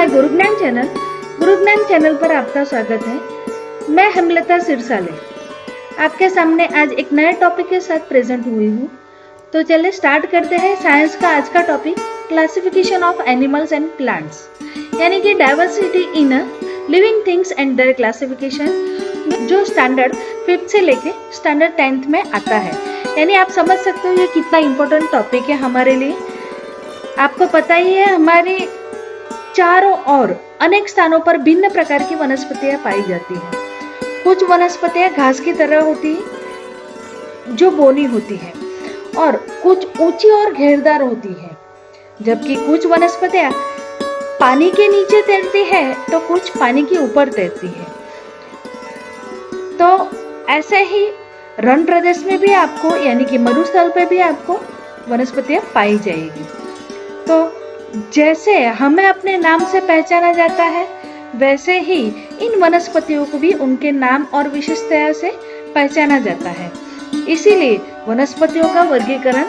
My गुरुज्ञान channel पर आपका स्वागत है। मैं हेमलता सिरसाले आपके सामने आज एक नए टॉपिक के साथ प्रेजेंट हुई हूँ। तो चलिए स्टार्ट करते हैं साइंस का आज का topic, classification of animals and plants, यानी कि diversity in living things and there classification, जो स्टैंडर्ड 5th से लेके स्टैंडर्ड 10th में आता है। यानी आप समझ सकते हो ये कितना इम्पोर्टेंट टॉपिक है हमारे लिए। आपको पता ही है हमारे चारों ओर अनेक स्थानों पर भिन्न प्रकार की वनस्पतियां पाई जाती हैं। कुछ वनस्पतियां घास की तरह होती है जो बोनी होती है और कुछ ऊंची और घेरदार होती है, जबकि कुछ वनस्पतियां पानी के नीचे तैरती है तो कुछ पानी के ऊपर तैरती है। तो ऐसे ही रण प्रदेश में भी आपको यानी कि मरुस्थल पे भी आपको वनस्पतियां पाई जाएगी। तो जैसे हमें अपने नाम से पहचाना जाता है, वैसे ही इन वनस्पतियों को भी उनके नाम और विशेषताओं से पहचाना जाता है। इसीलिए वनस्पतियों का वर्गीकरण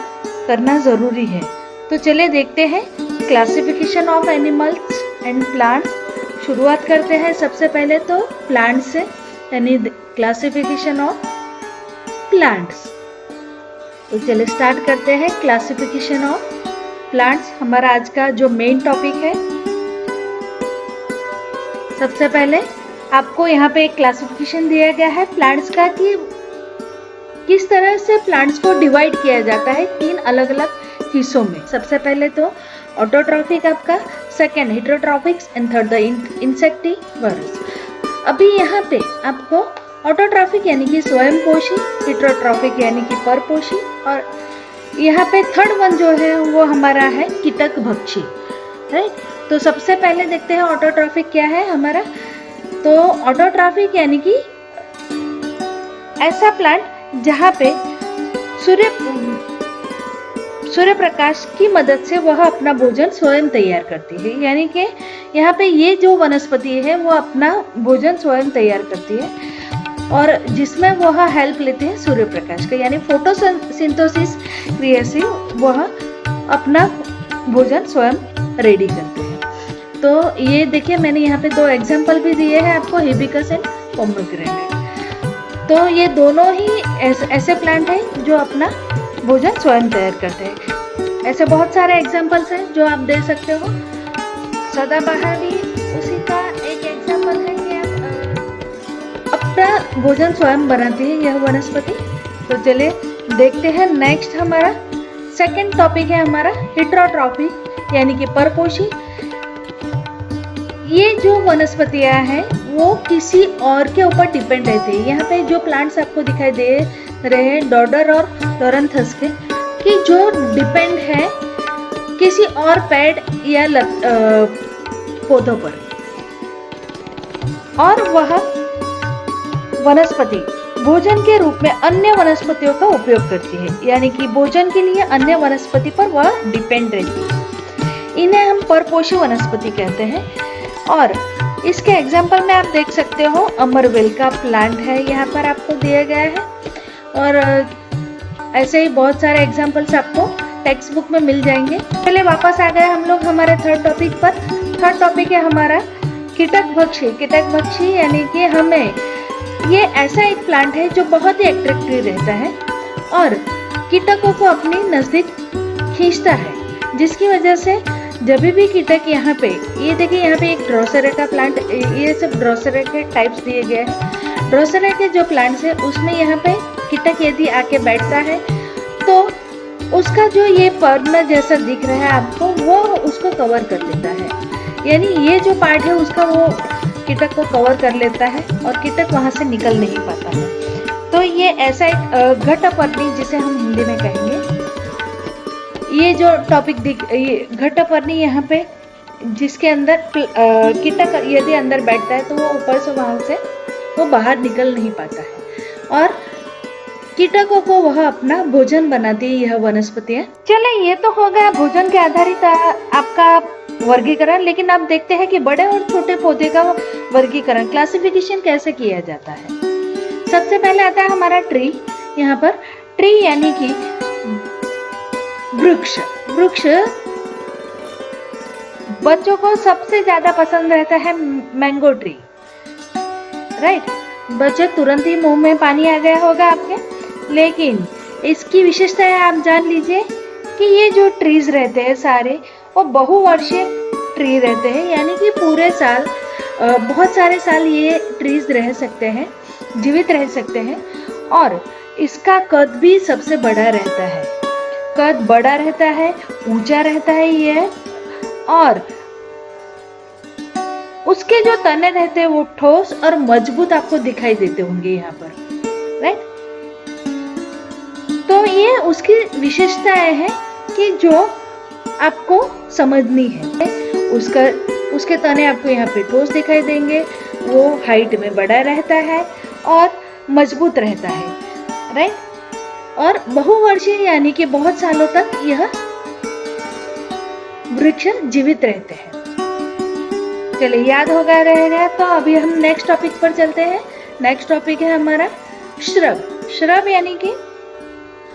करना जरूरी है। तो चलिए देखते हैं classification of animals and plants. शुरुआत करते हैं सबसे पहले तो प्लांट्स से, यानी क्लासिफिकेशन ऑफ प्लांट्स। तो चलिए स्टार्ट करते हैं क्लासिफिकेशन ऑफ प्लांट्स, हमारा आज का जो मेन टॉपिक है। सबसे पहले आपको यहाँ पे एक क्लासिफिकेशन दिया गया है प्लांट्स का कि किस तरह से प्लांट्स को डिवाइड किया जाता है 3 अलग अलग हिस्सों में। सबसे पहले तो ऑटोट्रॉफिक आपका, second heterotrophics and third the insectivores. अभी यहाँ पे आपको ऑटोट्रॉफिक यानी कि स्वयंपोषी, हेटेरोट्रॉफिक यानी कि परपोषी, और यहाँ पे थर्ड वन जो है वो हमारा है कीटक भक्षी, राइट। तो सबसे पहले देखते हैं ऑटोट्रॉफिक क्या है हमारा। तो ऑटोट्रॉफिक यानी कि ऐसा प्लांट जहाँ पे सूर्य प्रकाश की मदद से वह अपना भोजन स्वयं तैयार करती है। यानी कि यहाँ पे ये जो वनस्पति है वो अपना भोजन स्वयं तैयार करती है और जिसमें वह हेल्प लेते हैं सूर्य प्रकाश का, यानी फोटोसिंथेसिस क्रिया से वह अपना भोजन स्वयं रेडी करते हैं। तो ये देखिए मैंने यहाँ पे 2 एग्जांपल भी दिए हैं आपको, हिबिस्कस एंड पोमेग्रेनेट। तो ये दोनों ही ऐसे प्लांट हैं जो अपना भोजन स्वयं तैयार करते हैं। ऐसे बहुत सारे एग्जाम्पल्स हैं जो आप दे सकते हो। सदाबहार भी उसी का एक एग्जाम्पल है कि अपना भोजन स्वयं बनाती है यह वनस्पति। तो चलिए देखते हैं नेक्स्ट हमारा सेकंड टॉपिक है हमारा हेटेरोट्रॉफिक यानी कि परपोषी। ये जो वनस्पतियां हैं वो किसी और के ऊपर डिपेंड रहती है। यहाँ पे जो प्लांट्स आपको दिखाई दे रहे हैं डोडर और लोरंथस के, कि जो डिपेंड है किसी और पेड़ या पौधों पर, और वह वनस्पति भोजन के रूप में अन्य वनस्पतियों का उपयोग करती है, यानी कि भोजन के लिए अन्य वनस्पति पर वह डिपेंड रहती है। इन्हें हम परपोषी वनस्पति कहते हैं। और इसके एग्जाम्पल में आप देख सकते हो अमरवेल का प्लांट है यहाँ पर आपको दिया गया है, और ऐसे ही बहुत सारे एग्जाम्पल्स आपको टेक्स्ट बुक में मिल जाएंगे। पहले वापस आ गए हम लोग हमारे थर्ड टॉपिक पर। थर्ड टॉपिक है हमारा कीटक भक्षी यानी कि हमें ये ऐसा एक प्लांट है जो बहुत ही अट्रैक्टिव रहता है और कीटकों को अपने नजदीक खींचता है, जिसकी वजह से जब भी कीटक यहाँ पे, ये देखिए यहाँ पे एक ड्रोसेरा का प्लांट, ये सब ड्रोसेरा के टाइप्स दिए गए हैं। ड्रोसेरा के जो प्लांट्स है उसमें यहाँ पे कीटक यदि आके बैठता है तो उसका जो ये पर्ण जैसा दिख रहा है आपको, वो उसको कवर कर लेता है। यानी ये जो पार्ट है उसका वो कीटक को कवर कर लेता है और कीटक वहां से निकल नहीं पाता है। तो ये ऐसा एक घटपर्णी जिसे हम हिंदी में कहेंगे, ये जो टॉपिक ये घटपर्णी यहाँ पे जिसके अंदर कीटक यदि अंदर बैठता है तो वो ऊपर से वहां से वो बाहर निकल नहीं पाता है और कीटकों को वह अपना भोजन बनाती है यह वनस्पतियां। चले ये तो हो गया भोजन के आधारित आपका वर्गीकरण, लेकिन आप देखते हैं कि बड़े और छोटे पौधे का वर्गीकरण क्लासिफिकेशन कैसे किया जाता है। सबसे पहले आता है हमारा ट्री। यहाँ पर ट्री यानी कि वृक्ष बच्चों को सबसे ज्यादा पसंद रहता है मैंगो ट्री, राइट। बच्चे तुरंत ही मुंह में पानी आ गया होगा आपके। लेकिन इसकी विशेषता है, आप जान लीजिए कि ये जो ट्रीज रहते हैं सारे वो बहुवर्षीय ट्री रहते हैं, यानी कि पूरे साल बहुत सारे साल ये ट्रीज रह सकते हैं, जीवित रह सकते हैं। और इसका कद भी सबसे बड़ा रहता है, कद बड़ा रहता है, ऊंचा रहता है ये, और उसके जो तने रहते हैं वो ठोस और मजबूत आपको दिखाई देते होंगे यहाँ पर, राइट। तो ये उसकी विशेषताएं हैं कि जो आपको समझनी है। उसके तने आपको यहाँ पे ठोस दिखाई देंगे, वो हाइट में बड़ा रहता है और मजबूत रहता है, राइट। और बहुवर्षीय यानी कि बहुत सालों तक यह वृक्ष जीवित रहते हैं। चलिए, याद होगा रहेगा। तो अभी हम नेक्स्ट टॉपिक पर चलते हैं। नेक्स्ट टॉपिक है हमारा श्रब। श्रब यानी कि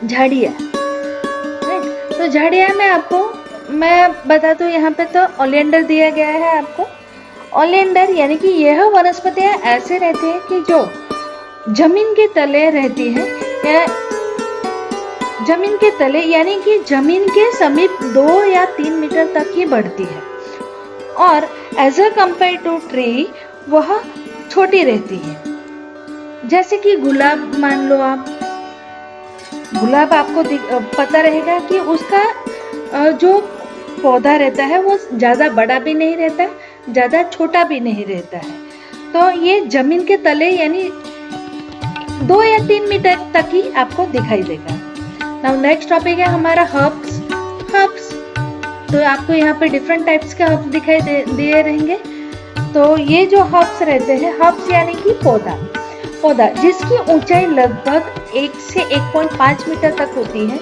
झाड़ियाँ, राइट। तो झाड़ियाँ में आपको मैं बता दूं, यहाँ पे तो ओलियंडर दिया गया है आपको। ओलियंडर यानी कि यह वनस्पतियाँ ऐसे रहती है कि जो जमीन के तले रहती है, या जमीन के तले यानी कि जमीन के समीप 2 या 3 मीटर तक ही बढ़ती है, और as a compare to tree वह छोटी रहती है। जैसे कि गुलाब मान लो आप, गुलाब आपको पता रहेगा कि उसका जो पौधा रहता है वो ज्यादा बड़ा भी नहीं रहता, ज्यादा छोटा भी नहीं रहता है। तो ये जमीन के तले यानी 2 या 3 मीटर तक ही आपको दिखाई देगा। नाउ नेक्स्ट टॉपिक है हमारा हर्ब्स। हर्ब्स तो आपको यहाँ पे डिफरेंट टाइप्स के हर्ब्स दिखाई दिए रहेंगे। तो ये जो हर्ब्स रहते हैं, हर्ब्स यानी कि पौधा जिसकी ऊंचाई लगभग 1 से 1.5 मीटर तक होती है,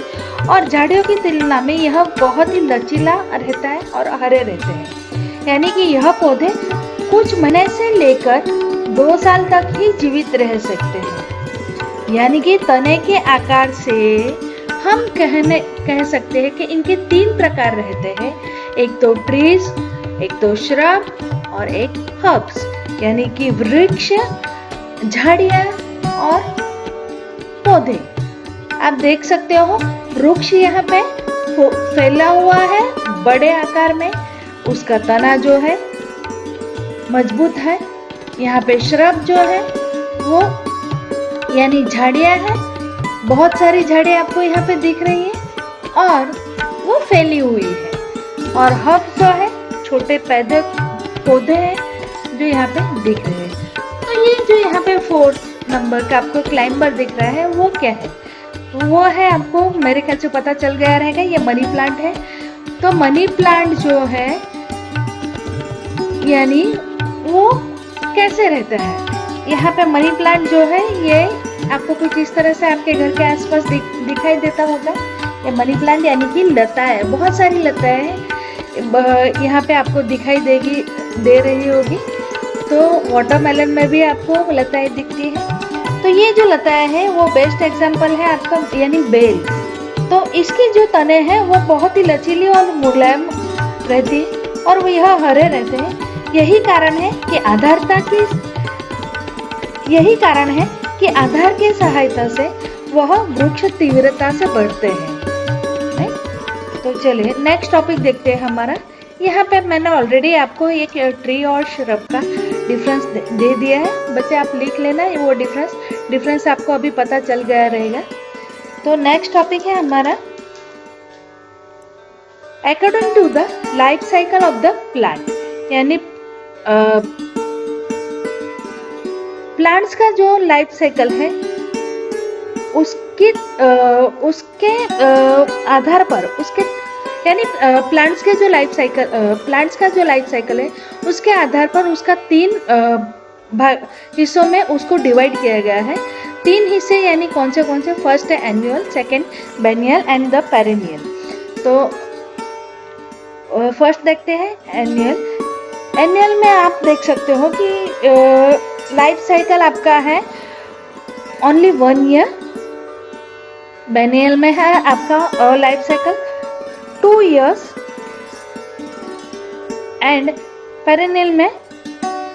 और झाड़ियों की तुलना में यह बहुत ही लचीला रहता है और हरे रहते हैं। यानी कि यह पौधे कुछ महीने से लेकर 2 साल तक ही जीवित रह सकते हैं। यानी कि तने के आकार से हम कह सकते हैं कि इनके 3 प्रकार रहते हैं, एक तो ट्रीज, एक तो श्रब और एक हर्ब्स, यानी कि वृक्ष, झाड़ियाँ और पौधे। आप देख सकते हो वृक्ष यहाँ पे फैला हुआ है बड़े आकार में, उसका तना जो है मजबूत है। यहाँ पे श्रब जो है वो यानी झाड़ियाँ है, बहुत सारी झाड़ियाँ आपको यहाँ पे दिख रही है और वो फैली हुई है। और हर्ब्स जो है छोटे पौधे हैं जो यहाँ पे दिख रहे हैं। तो ये जो यहाँ पे 4 नंबर का आपको क्लाइंबर दिख रहा है वो क्या है? वो है, आपको मेरे ख्याल से पता चल गया रहेगा, ये मनी प्लांट है। तो मनी प्लांट जो है यानी वो कैसे रहता है? यहाँ पे मनी प्लांट जो है ये आपको कुछ इस तरह से आपके घर के आसपास दिखाई देता होगा। ये मनी प्लांट यानी कि लता है, बहुत सारी लताएं हैं यहाँ पे आपको दिखाई दे रही होगी। तो वाटरमेलन में भी आपको लताएं दिखती है। तो ये जो लताएं हैं वो बेस्ट एग्जांपल है आपका यानी बेल। तो इसकी जो तने हैं वो बहुत ही लचीली और मुलायम रहती है और वो यह हरे रहते हैं। यही कारण है कि आधार के सहायता से वह वृक्ष तीव्रता से बढ़ते हैं। तो चलिए नेक्स्ट टॉपिक देखते हैं हमारा। यहाँ पे मैंने ऑलरेडी आपको एक ट्री और श्रब का डिफरेंस दे दिया है, बच्चे आप लिख लेना, वो डिफरेंस आपको अभी पता चल गया रहेगा। तो नेक्स्ट टॉपिक है हमारा according to the life cycle of the plant, यानी प्लांट्स का जो लाइफ साइकिल है उसके आधार पर यानी प्लांट्स का जो लाइफ साइकिल है उसके आधार पर उसका 3 हिस्सों में उसको डिवाइड किया गया है। 3 हिस्से यानी कौन से? फर्स्ट है annual, second biennial and the perennial. तो फर्स्ट देखते हैं एनुअल। एनुअल में आप देख सकते हो कि लाइफ साइकिल आपका है ओनली 1 ईयर। बेनियल में है आपका life cycle 2 years and perennial में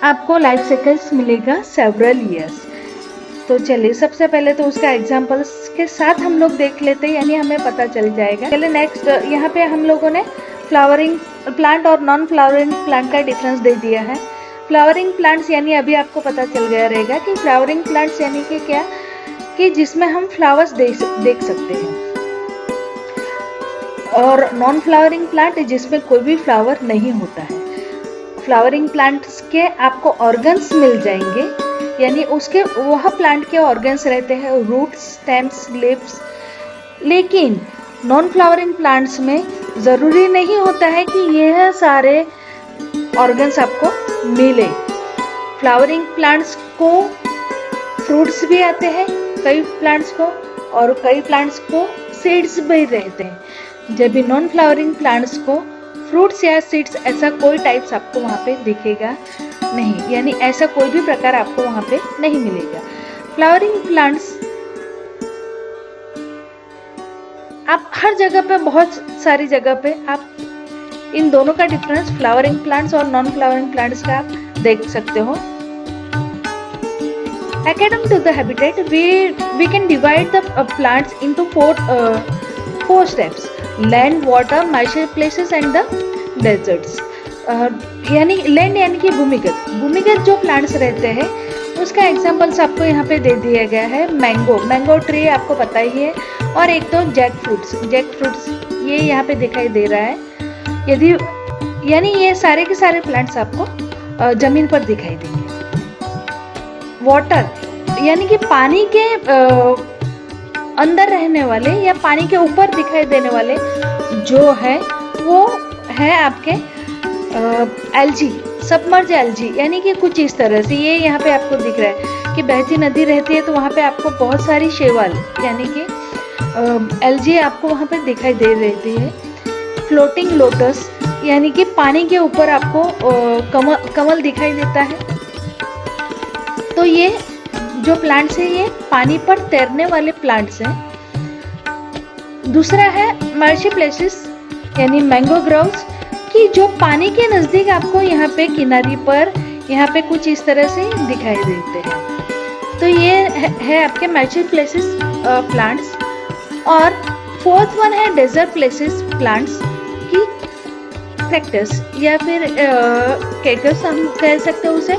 आपको लाइफ साइकिल्स मिलेगा सेवरल ईयर्स। तो चलिए सबसे पहले तो उसका एग्जांपल्स के साथ हम लोग देख लेते हैं, यानी हमें पता चल जाएगा। चलिए नेक्स्ट, यहाँ पे हम लोगों ने फ्लावरिंग प्लांट और नॉन फ्लावरिंग प्लांट का डिफरेंस दे दिया है। फ्लावरिंग प्लांट्स यानी अभी आपको पता चल गया रहेगा कि फ्लावरिंग प्लांट्स यानी कि क्या, कि जिसमें हम फ्लावर्स देख सकते हैं, और नॉन फ्लावरिंग प्लांट जिसमें कोई भी फ्लावर नहीं होता है। फ्लावरिंग प्लांट्स के आपको ऑर्गन्स मिल जाएंगे, यानी उसके वह प्लांट के ऑर्गन्स रहते हैं, रूट्स, स्टेम्स, लीव्स। लेकिन नॉन फ्लावरिंग प्लांट्स में ज़रूरी नहीं होता है कि यह सारे ऑर्गन्स आपको मिले। फ्लावरिंग प्लांट्स को फ्रूट्स भी आते हैं कई प्लांट्स को, और कई प्लांट्स को सीड्स भी रहते हैं। जब भी नॉन फ्लावरिंग प्लांट्स को फ्रूट्स या सीड्स ऐसा कोई टाइप्स आपको वहाँ पे दिखेगा नहीं, यानी ऐसा कोई भी प्रकार आपको वहाँ पे नहीं मिलेगा। फ्लावरिंग प्लांट्स आप हर जगह पे, बहुत सारी जगह पे आप इन दोनों का डिफरेंस, फ्लावरिंग प्लांट्स और नॉन फ्लावरिंग प्लांट्स का आप देख सकते हो। According to the habitat, we can divide the plants into four steps: land, water, marshy places and the deserts. यानी लैंड यानी कि भूमिगत जो प्लांट्स रहते हैं उसका एग्जांपल्स आपको यहाँ पे दे दिया गया है। मैंगो ट्री आपको पता ही है, और एक तो जैक फ्रूट्स ये यहाँ पे दिखाई दे रहा है। यदि यानी ये सारे के सारे प्लांट्स आपको जमीन पर दिखाई देंगे। वाटर यानी कि पानी के अंदर रहने वाले या पानी के ऊपर दिखाई देने वाले जो है वो है आपके एल्जी, सबमर्ज एल्जी, यानी कि कुछ इस तरह से ये यहाँ पे आपको दिख रहा है कि बहती नदी रहती है तो वहाँ पे आपको बहुत सारी शैवाल यानी कि एल्जी आपको वहाँ पे दिखाई दे रहती है। फ्लोटिंग लोटस यानी कि पानी के ऊपर आपको कमल दिखाई देता है। तो ये जो प्लांट्स है ये पानी पर तैरने वाले प्लांट्स हैं। दूसरा है मर्शी प्लेसेस यानी मैंगो ग्रोव्स, कि जो पानी के नज़दीक आपको यहाँ पे किनारी पर यहाँ पे कुछ इस तरह से दिखाई देते हैं। तो ये है आपके मर्शी प्लेसेस प्लांट्स। और फोर्थ वन है डेजर्ट प्लेसेस प्लांट्स, की कैक्टस या फिर कैक्टस हम कह सकते हैं उसे,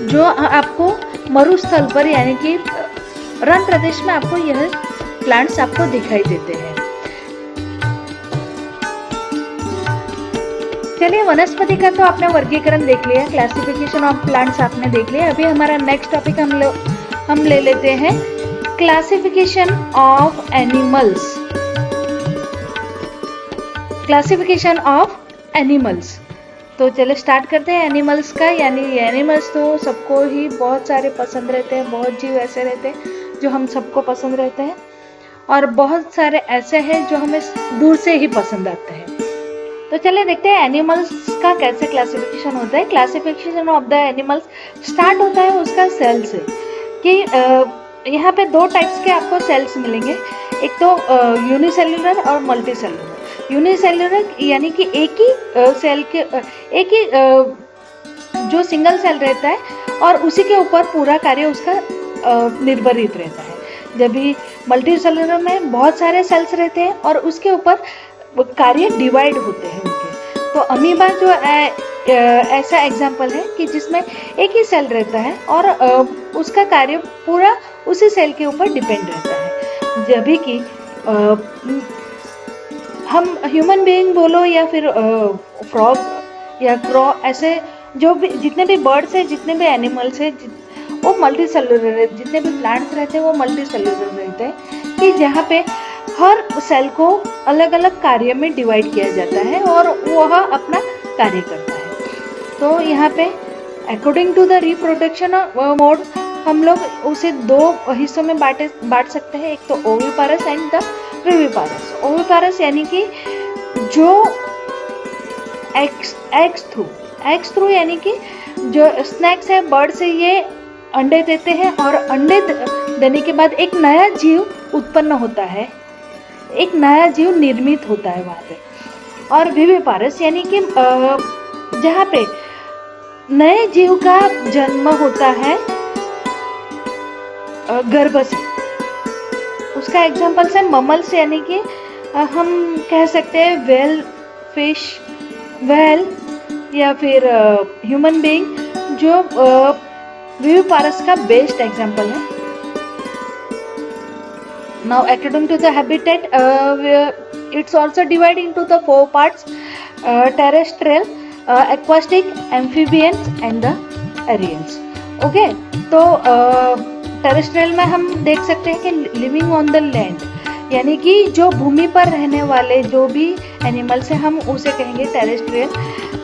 जो आपको मरुस्थल पर यानी कि रण प्रदेश में आपको यह प्लांट्स आपको दिखाई देते हैं। चलिए वनस्पति का तो आपने वर्गीकरण देख लिया, क्लासिफिकेशन ऑफ प्लांट्स आपने देख लिया। अभी हमारा नेक्स्ट टॉपिक हम ले लेते हैं classification of animals. Classification of animals, तो चलिए स्टार्ट करते हैं एनिमल्स का। यानी एनिमल्स तो सबको ही बहुत सारे पसंद रहते हैं, बहुत जीव ऐसे रहते हैं जो हम सबको पसंद रहते हैं, और बहुत सारे ऐसे हैं जो हमें दूर से ही पसंद आते हैं। तो चलिए देखते हैं एनिमल्स का कैसे क्लासिफिकेशन होता है। Classification of the animals start होता है उसका सेल से, कि यहाँ पे दो टाइप्स के आपको सेल्स मिलेंगे, एक तो यूनिसेल्युलर और मल्टी सेल्युलर। यूनिसेल्युलर यानी कि एक ही सेल के एक ही जो सिंगल सेल रहता है और उसी के ऊपर पूरा कार्य उसका निर्भरित रहता है। जब भी मल्टी सेल्युलर में बहुत सारे सेल्स रहते हैं और उसके ऊपर कार्य डिवाइड होते हैं उनके। तो अमीबा जो ऐसा एग्जाम्पल है कि जिसमें एक ही सेल रहता है और उसका कार्य पूरा उसी सेल के ऊपर डिपेंड रहता है। जब भी कि हम ह्यूमन बीइंग बोलो या फिर फ्रॉग या क्रॉ, ऐसे जो भी जितने भी बर्ड्स हैं, जितने भी एनिमल्स हैं, वो मल्टी सेल्युलर, जितने भी प्लांट्स रहते हैं वो मल्टी सेल्युलर रहते हैं, कि जहाँ पे हर सेल को अलग अलग कार्य में डिवाइड किया जाता है और वह अपना कार्य करता है। तो यहाँ पे according to the reproduction mode हम लोग उसे दो हिस्सों में बांट सकते हैं, एक तो ओविपारस एंड द विविपारस। ओविपारस यानी कि जो एग्स थ्रू यानी कि जो स्नैक्स है, बर्ड्स है, ये अंडे देते हैं और अंडे देने के बाद एक नया जीव उत्पन्न होता है, एक नया जीव निर्मित होता है वहाँ पे। और विविपारस यानी कि जहाँ पे नए जीव का जन्म होता है गर्भ से। उसका एग्जाम्पल है ममल्स, यानी कि हम कह सकते हैं वेल, फिश, व्हेल या फिर ह्यूमन बीइंग, जो विविपारस का बेस्ट एग्जाम्पल है। Now according to the habitat, it's also divided into the 4 parts: terrestrial, aquatic, amphibians and the aerials. Okay, तो टेरेस्ट्रियल में हम देख सकते हैं कि लिविंग ऑन द लैंड, यानी कि जो भूमि पर रहने वाले जो भी एनिमल्स हैं हम उसे कहेंगे टेरेस्ट्रियल।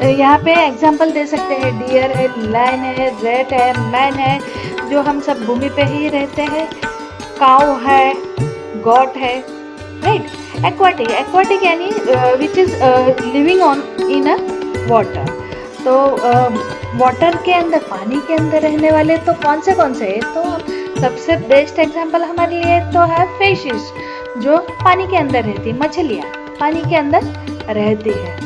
यहाँ पे एग्जांपल दे सकते हैं डियर है, लायन है, रैट है, मैन है, जो हम सब भूमि पे ही रहते हैं। काऊ है, गॉट है, राइट। एक्वाटिक यानी which is living on in a water. तो वाटर के अंदर, पानी के अंदर रहने वाले तो कौन से है? तो सबसे बेस्ट एग्जांपल हमारे लिए तो है फिशेस, जो पानी के अंदर रहती है, मछलियाँ पानी के अंदर रहती है।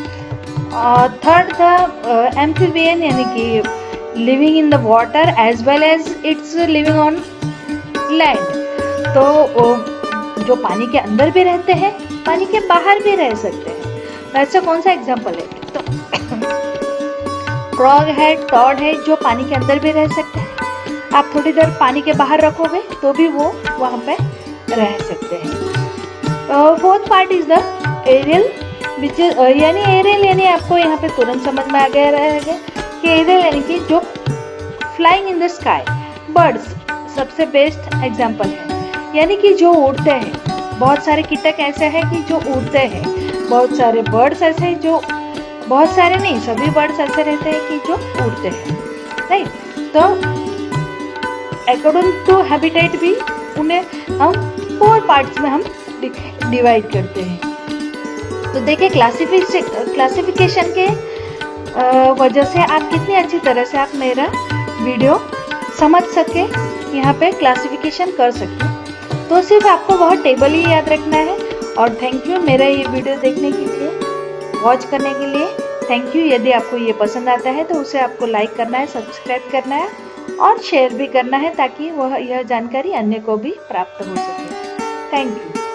थर्ड द एम्फीबियन, यानी कि living in the water as well as it's living on land. तो जो पानी के अंदर भी रहते हैं, पानी के बाहर भी रह सकते हैं। ऐसा कौन सा एग्जांपल है? तो फ्रॉग है, टॉड है, जो पानी के अंदर भी रह सकते हैं। आप थोड़ी देर पानी के बाहर रखोगे तो भी वो वहाँ पे रह सकते हैं। Fourth part is the aerial, which is यानी एरियल यानी आपको यहाँ पे तुरंत समझ में आ गया रहेगा कि एरियल यानी कि जो flying in the sky. Birds सबसे बेस्ट एग्जाम्पल है, यानी कि जो उड़ते हैं। बहुत सारे कीटक ऐसे हैं कि जो उड़ते हैं, बहुत सारे बर्ड्स ऐसे हैं जो, बहुत सारे नहीं, सभी बर्ड्स ऐसे रहते हैं कि जो उड़ते हैं, राइट। तो अकॉर्डिंग टू हैबिटेट भी उन्हें हम 4 पार्ट्स में हम डिवाइड करते हैं। तो देखिए क्लासिफिकेशन के वजह से आप कितनी अच्छी तरह से आप मेरा वीडियो समझ सके, यहाँ पे क्लासिफिकेशन कर सके। तो सिर्फ आपको बहुत टेबल ही याद रखना है। और थैंक यू मेरा ये वीडियो देखने के लिए, वॉच करने के लिए थैंक यू। यदि आपको ये पसंद आता है तो उसे आपको लाइक करना है, सब्सक्राइब करना है और शेयर भी करना है, ताकि यह जानकारी अन्य को भी प्राप्त हो सके। Thank you.